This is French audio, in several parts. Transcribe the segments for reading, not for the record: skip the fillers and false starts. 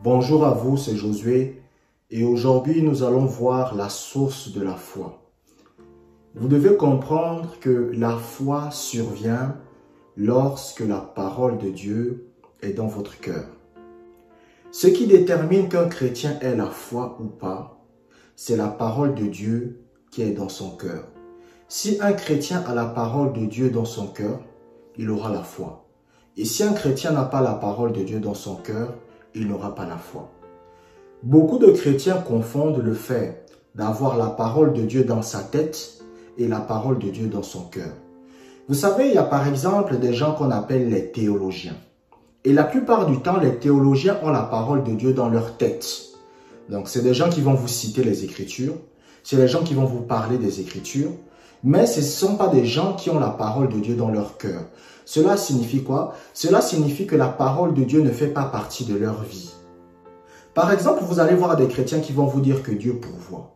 Bonjour à vous, c'est Josué et aujourd'hui nous allons voir la source de la foi. Vous devez comprendre que la foi survient lorsque la parole de Dieu est dans votre cœur. Ce qui détermine qu'un chrétien ait la foi ou pas, c'est la parole de Dieu qui est dans son cœur. Si un chrétien a la parole de Dieu dans son cœur, il aura la foi. Et si un chrétien n'a pas la parole de Dieu dans son cœur, il n'aura pas la foi. Beaucoup de chrétiens confondent le fait d'avoir la parole de Dieu dans sa tête et la parole de Dieu dans son cœur. Vous savez, il y a par exemple des gens qu'on appelle les théologiens. Et la plupart du temps, les théologiens ont la parole de Dieu dans leur tête. Donc, c'est des gens qui vont vous citer les Écritures. C'est des gens qui vont vous parler des Écritures. Mais ce ne sont pas des gens qui ont la parole de Dieu dans leur cœur. Cela signifie quoi? Cela signifie que la parole de Dieu ne fait pas partie de leur vie. Par exemple, vous allez voir des chrétiens qui vont vous dire que Dieu pourvoit.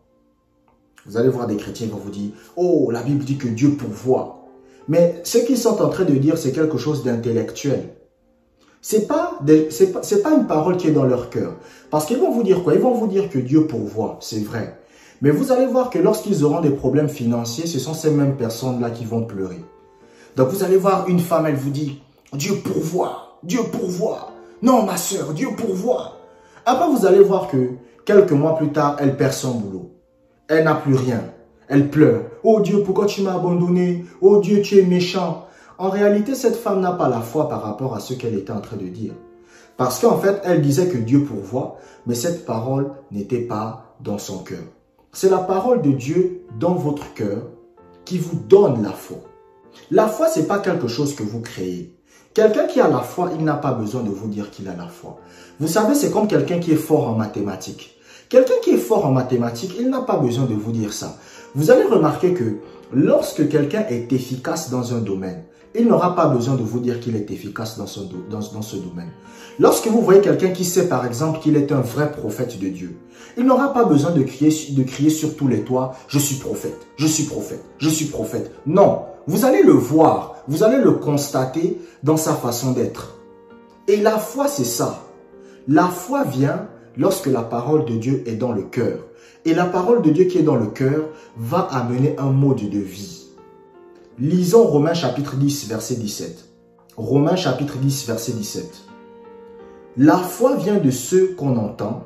Vous allez voir des chrétiens qui vont vous dire « Oh, la Bible dit que Dieu pourvoit ». Mais ce qu'ils sont en train de dire, c'est quelque chose d'intellectuel. C'est pas une parole qui est dans leur cœur. Parce qu'ils vont vous dire quoi? Ils vont vous dire que Dieu pourvoit, c'est vrai. Mais vous allez voir que lorsqu'ils auront des problèmes financiers, ce sont ces mêmes personnes-là qui vont pleurer. Donc vous allez voir une femme, elle vous dit « Dieu pourvoit, Dieu pourvoit. Non, ma soeur, Dieu pourvoit. » Après, vous allez voir que quelques mois plus tard, elle perd son boulot. Elle n'a plus rien. Elle pleure. « Oh Dieu, pourquoi tu m'as abandonné? Oh Dieu, tu es méchant. » En réalité, cette femme n'a pas la foi par rapport à ce qu'elle était en train de dire. Parce qu'en fait, elle disait que Dieu pourvoit, mais cette parole n'était pas dans son cœur. C'est la parole de Dieu dans votre cœur qui vous donne la foi. La foi, ce n'est pas quelque chose que vous créez. Quelqu'un qui a la foi, il n'a pas besoin de vous dire qu'il a la foi. Vous savez, c'est comme quelqu'un qui est fort en mathématiques. Quelqu'un qui est fort en mathématiques, il n'a pas besoin de vous dire ça. Vous allez remarquer que lorsque quelqu'un est efficace dans un domaine, il n'aura pas besoin de vous dire qu'il est efficace dans ce domaine. Lorsque vous voyez quelqu'un qui sait par exemple qu'il est un vrai prophète de Dieu, il n'aura pas besoin de crier sur tous les toits « Je suis prophète, je suis prophète, je suis prophète ». Non, vous allez le voir, vous allez le constater dans sa façon d'être. Et la foi, c'est ça. La foi vient lorsque la parole de Dieu est dans le cœur. Et la parole de Dieu qui est dans le cœur va amener un mode de vie. Lisons Romains chapitre 10, verset 17. Romains chapitre 10, verset 17. La foi vient de ce qu'on entend,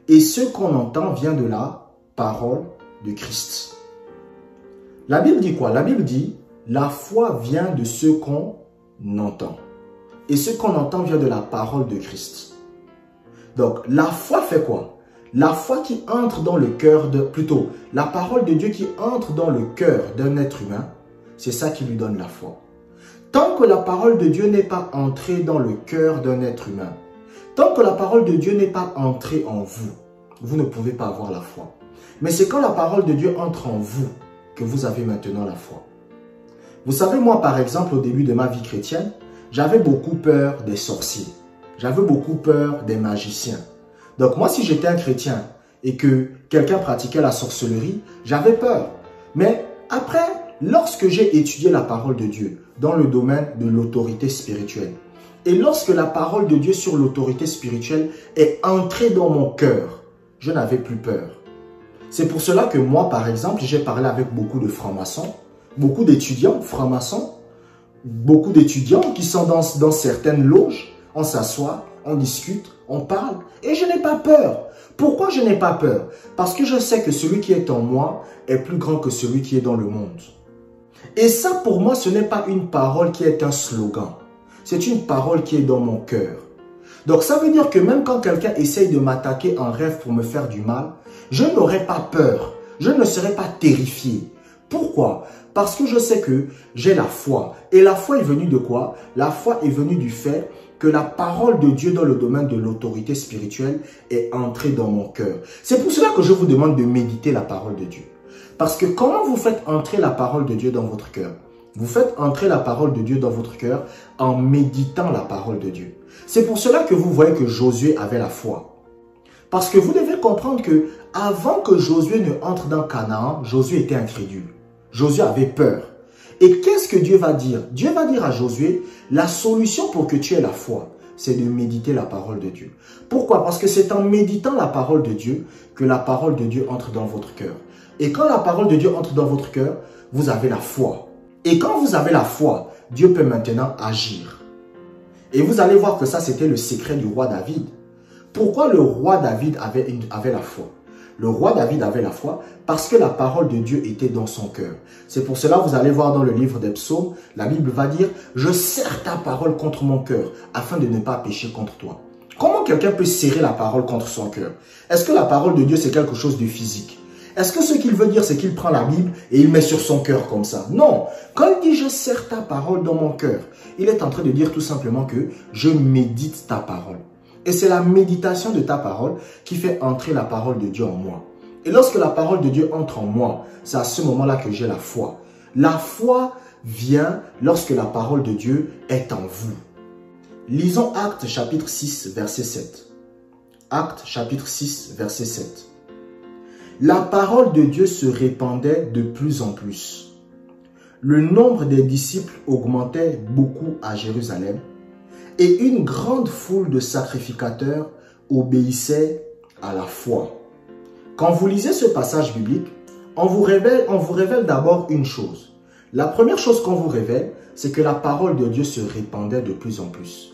et ce qu'on entend vient de la parole de Christ. La Bible dit quoi? La Bible dit, la foi vient de ce qu'on entend. Et ce qu'on entend vient de la parole de Christ. Donc, la foi fait quoi? La foi qui entre dans le cœur la parole de Dieu qui entre dans le cœur d'un être humain, c'est ça qui lui donne la foi. Tant que la parole de Dieu n'est pas entrée dans le cœur d'un être humain, tant que la parole de Dieu n'est pas entrée en vous, vous ne pouvez pas avoir la foi. Mais c'est quand la parole de Dieu entre en vous que vous avez maintenant la foi. Vous savez, moi par exemple, au début de ma vie chrétienne, j'avais beaucoup peur des sorciers. J'avais beaucoup peur des magiciens. Donc moi, si j'étais un chrétien et que quelqu'un pratiquait la sorcellerie, j'avais peur. Mais après, lorsque j'ai étudié la parole de Dieu dans le domaine de l'autorité spirituelle, et lorsque la parole de Dieu sur l'autorité spirituelle est entrée dans mon cœur, je n'avais plus peur. C'est pour cela que moi, par exemple, j'ai parlé avec beaucoup de francs-maçons, beaucoup d'étudiants francs-maçons, beaucoup d'étudiants qui sont dans certaines loges. On s'assoit, on discute, on parle et je n'ai pas peur. Pourquoi je n'ai pas peur? Parce que je sais que celui qui est en moi est plus grand que celui qui est dans le monde. Et ça, pour moi, ce n'est pas une parole qui est un slogan. C'est une parole qui est dans mon cœur. Donc, ça veut dire que même quand quelqu'un essaye de m'attaquer en rêve pour me faire du mal, je n'aurai pas peur. Je ne serai pas terrifié. Pourquoi? Parce que je sais que j'ai la foi. Et la foi est venue de quoi? La foi est venue du fait que la parole de Dieu dans le domaine de l'autorité spirituelle est entrée dans mon cœur. C'est pour cela que je vous demande de méditer la parole de Dieu. Parce que comment vous faites entrer la parole de Dieu dans votre cœur? Vous faites entrer la parole de Dieu dans votre cœur en méditant la parole de Dieu. C'est pour cela que vous voyez que Josué avait la foi. Parce que vous devez comprendre que avant que Josué ne entre dans Canaan, Josué était incrédule. Josué avait peur. Et qu'est-ce que Dieu va dire? Dieu va dire à Josué, la solution pour que tu aies la foi, c'est de méditer la parole de Dieu. Pourquoi? Parce que c'est en méditant la parole de Dieu que la parole de Dieu entre dans votre cœur. Et quand la parole de Dieu entre dans votre cœur, vous avez la foi. Et quand vous avez la foi, Dieu peut maintenant agir. Et vous allez voir que ça, c'était le secret du roi David. Pourquoi le roi David avait la foi? Le roi David avait la foi parce que la parole de Dieu était dans son cœur. C'est pour cela, vous allez voir dans le livre des psaumes, la Bible va dire « Je serre ta parole contre mon cœur afin de ne pas pécher contre toi ». Comment quelqu'un peut serrer la parole contre son cœur? Est-ce que la parole de Dieu, c'est quelque chose de physique? Est-ce que ce qu'il veut dire, c'est qu'il prend la Bible et il met sur son cœur comme ça? Non. Quand il dit « Je serre ta parole dans mon cœur », il est en train de dire tout simplement que « Je médite ta parole ». Et c'est la méditation de ta parole qui fait entrer la parole de Dieu en moi. Et lorsque la parole de Dieu entre en moi, c'est à ce moment-là que j'ai la foi. La foi vient lorsque la parole de Dieu est en vous. Lisons Actes chapitre 6, verset 7. Actes chapitre 6, verset 7. La parole de Dieu se répandait de plus en plus. Le nombre des disciples augmentait beaucoup à Jérusalem. Et une grande foule de sacrificateurs obéissait à la foi. Quand vous lisez ce passage biblique, on vous révèle d'abord une chose. La première chose qu'on vous révèle, c'est que la parole de Dieu se répandait de plus en plus.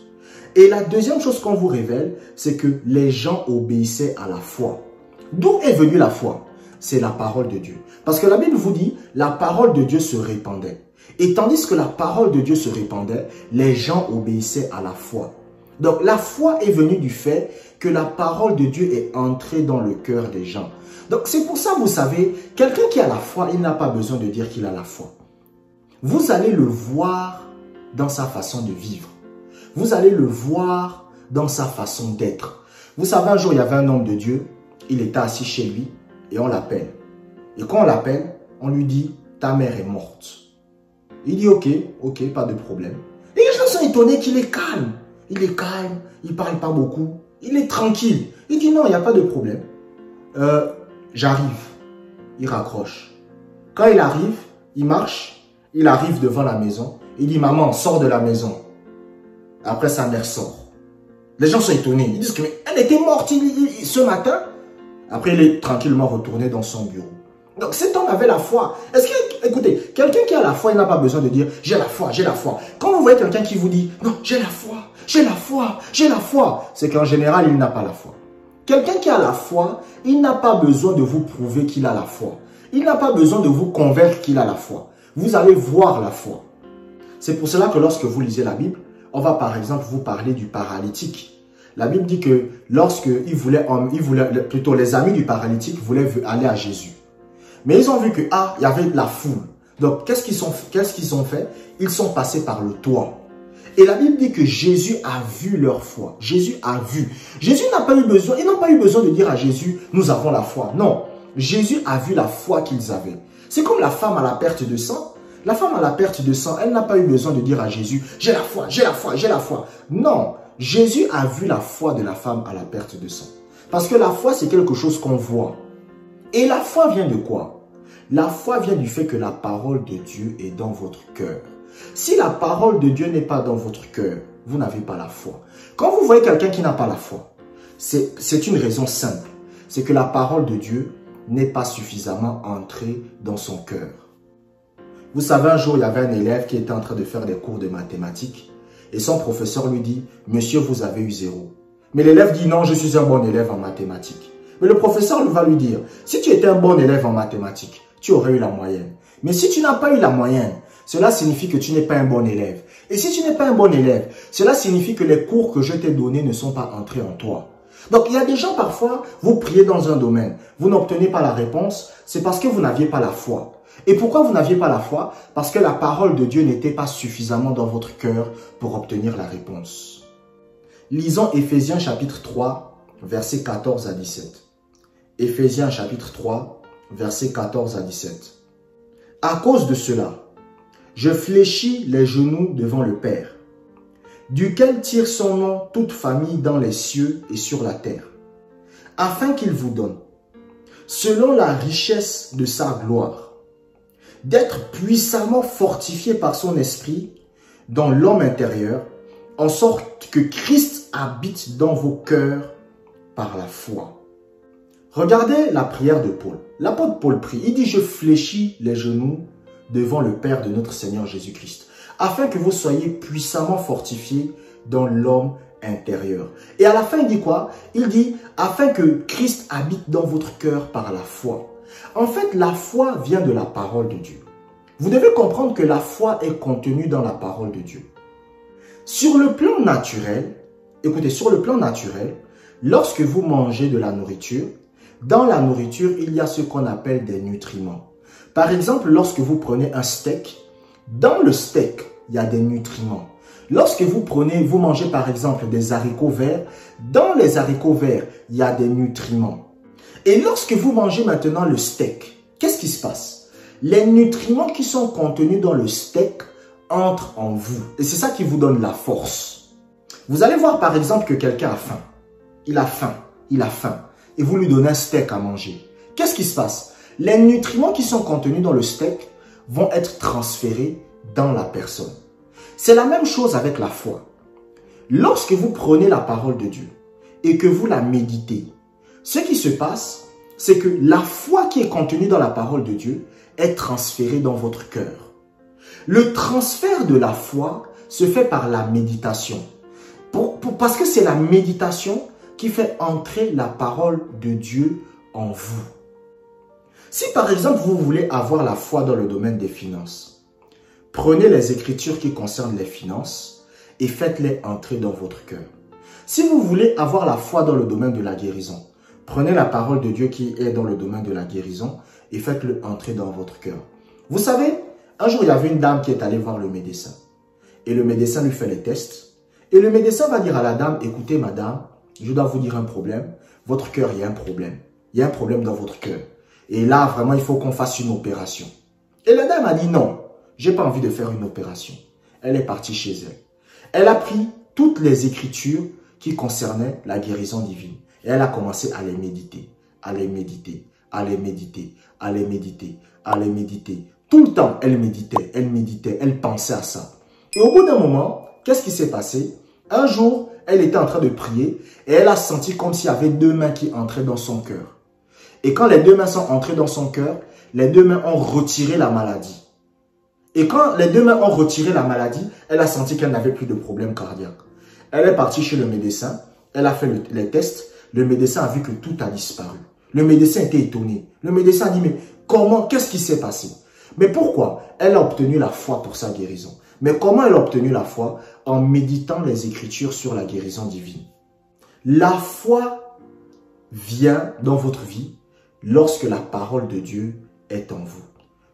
Et la deuxième chose qu'on vous révèle, c'est que les gens obéissaient à la foi. D'où est venue la foi? C'est la parole de Dieu. Parce que la Bible vous dit, la parole de Dieu se répandait. Et tandis que la parole de Dieu se répandait, les gens obéissaient à la foi. Donc la foi est venue du fait que la parole de Dieu est entrée dans le cœur des gens. Donc c'est pour ça, vous savez, quelqu'un qui a la foi, il n'a pas besoin de dire qu'il a la foi. Vous allez le voir dans sa façon de vivre. Vous allez le voir dans sa façon d'être. Vous savez, un jour, il y avait un homme de Dieu, il était assis chez lui et on l'appelle. Et quand on l'appelle, on lui dit, ta mère est morte. Il dit, ok, pas de problème. Et les gens sont étonnés qu'il est calme. Il est calme, il ne parle pas beaucoup, il est tranquille. Il dit, non, il n'y a pas de problème. J'arrive. Il raccroche. Quand il arrive, il marche, il arrive devant la maison. Il dit, maman, sors de la maison. Après, sa mère sort. Les gens sont étonnés. Ils disent qu'elle était morte ce matin. Après, il est tranquillement retourné dans son bureau. Donc cet homme avait la foi. Est-ce que, écoutez, quelqu'un qui a la foi, il n'a pas besoin de dire j'ai la foi, j'ai la foi. Quand vous voyez quelqu'un qui vous dit non, j'ai la foi, j'ai la foi, j'ai la foi, c'est qu'en général, il n'a pas la foi. Quelqu'un qui a la foi, il n'a pas besoin de vous prouver qu'il a la foi. Il n'a pas besoin de vous convaincre qu'il a la foi. Vous allez voir la foi. C'est pour cela que lorsque vous lisez la Bible, on va par exemple vous parler du paralytique. La Bible dit que lorsque plutôt les amis du paralytique voulaient aller à Jésus. Mais ils ont vu que, il y avait la foule. Donc, qu'est-ce qu'ils ont fait? Ils sont passés par le toit. Et la Bible dit que Jésus a vu leur foi. Jésus a vu. Jésus n'a pas eu besoin, ils n'ont pas eu besoin de dire à Jésus, nous avons la foi. Non, Jésus a vu la foi qu'ils avaient. C'est comme la femme à la perte de sang. La femme à la perte de sang, elle n'a pas eu besoin de dire à Jésus, j'ai la foi, j'ai la foi, j'ai la foi. Non, Jésus a vu la foi de la femme à la perte de sang. Parce que la foi, c'est quelque chose qu'on voit. Et la foi vient de quoi? La foi vient du fait que la parole de Dieu est dans votre cœur. Si la parole de Dieu n'est pas dans votre cœur, vous n'avez pas la foi. Quand vous voyez quelqu'un qui n'a pas la foi, c'est une raison simple. C'est que la parole de Dieu n'est pas suffisamment entrée dans son cœur. Vous savez, un jour, il y avait un élève qui était en train de faire des cours de mathématiques. Et son professeur lui dit, « Monsieur, vous avez eu 0. » Mais l'élève dit, « Non, je suis un bon élève en mathématiques. » Mais le professeur va lui dire, « Si tu étais un bon élève en mathématiques, tu aurais eu la moyenne. Mais si tu n'as pas eu la moyenne, cela signifie que tu n'es pas un bon élève. Et si tu n'es pas un bon élève, cela signifie que les cours que je t'ai donnés ne sont pas entrés en toi. » Donc, il y a des gens, parfois, vous priez dans un domaine, vous n'obtenez pas la réponse, c'est parce que vous n'aviez pas la foi. Et pourquoi vous n'aviez pas la foi? Parce que la parole de Dieu n'était pas suffisamment dans votre cœur pour obtenir la réponse. Lisons Éphésiens chapitre 3, versets 14 à 17. Éphésiens chapitre 3, versets 14 à 17. À cause de cela, je fléchis les genoux devant le Père, duquel tire son nom toute famille dans les cieux et sur la terre, afin qu'il vous donne, selon la richesse de sa gloire, d'être puissamment fortifié par son esprit dans l'homme intérieur, en sorte que Christ habite dans vos cœurs par la foi. Regardez la prière de Paul. L'apôtre Paul prie, il dit « Je fléchis les genoux devant le Père de notre Seigneur Jésus-Christ, afin que vous soyez puissamment fortifiés dans l'homme intérieur. » Et à la fin, il dit quoi? Il dit « Afin que Christ habite dans votre cœur par la foi. » En fait, la foi vient de la parole de Dieu. Vous devez comprendre que la foi est contenue dans la parole de Dieu. Sur le plan naturel, écoutez, sur le plan naturel, lorsque vous mangez de la nourriture, dans la nourriture, il y a ce qu'on appelle des nutriments. Par exemple, lorsque vous prenez un steak, dans le steak, il y a des nutriments. Lorsque vous mangez par exemple des haricots verts, dans les haricots verts, il y a des nutriments. Et lorsque vous mangez maintenant le steak, qu'est-ce qui se passe? Les nutriments qui sont contenus dans le steak entrent en vous. Et c'est ça qui vous donne la force. Vous allez voir par exemple que quelqu'un a faim. Il a faim, il a faim. Et vous lui donnez un steak à manger. Qu'est-ce qui se passe? Les nutriments qui sont contenus dans le steak vont être transférés dans la personne. C'est la même chose avec la foi. Lorsque vous prenez la parole de Dieu et que vous la méditez, ce qui se passe, c'est que la foi qui est contenue dans la parole de Dieu est transférée dans votre cœur. Le transfert de la foi se fait par la méditation. Parce que c'est la méditation qui fait entrer la parole de Dieu en vous. Si par exemple vous voulez avoir la foi dans le domaine des finances, prenez les écritures qui concernent les finances et faites-les entrer dans votre cœur. Si vous voulez avoir la foi dans le domaine de la guérison, prenez la parole de Dieu qui est dans le domaine de la guérison et faites-le entrer dans votre cœur. Vous savez, un jour il y avait une dame qui est allée voir le médecin. Et le médecin lui fait les tests. Et le médecin va dire à la dame, écoutez madame, je dois vous dire un problème. Votre cœur, il y a un problème. Il y a un problème dans votre cœur. Et là, vraiment, il faut qu'on fasse une opération. Et la dame a dit non, j'ai pas envie de faire une opération. Elle est partie chez elle. Elle a pris toutes les écritures qui concernaient la guérison divine. Et elle a commencé à les méditer, à les méditer, à les méditer, à les méditer, à les méditer. Tout le temps, elle méditait, elle pensait à ça. Et au bout d'un moment, qu'est-ce qui s'est passé? Un jour, elle était en train de prier et elle a senti comme s'il y avait deux mains qui entraient dans son cœur. Et quand les deux mains sont entrées dans son cœur, les deux mains ont retiré la maladie. Et quand les deux mains ont retiré la maladie, elle a senti qu'elle n'avait plus de problème cardiaque. Elle est partie chez le médecin, elle a fait les tests, le médecin a vu que tout a disparu. Le médecin était étonné. Le médecin a dit, mais comment, qu'est-ce qui s'est passé? Mais pourquoi? Elle a obtenu la foi pour sa guérison. Mais comment elle a obtenu la foi? En méditant les Écritures sur la guérison divine. La foi vient dans votre vie lorsque la parole de Dieu est en vous.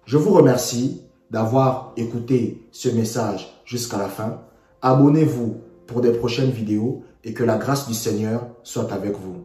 Je vous remercie d'avoir écouté ce message jusqu'à la fin. Abonnez-vous pour des prochaines vidéos et que la grâce du Seigneur soit avec vous.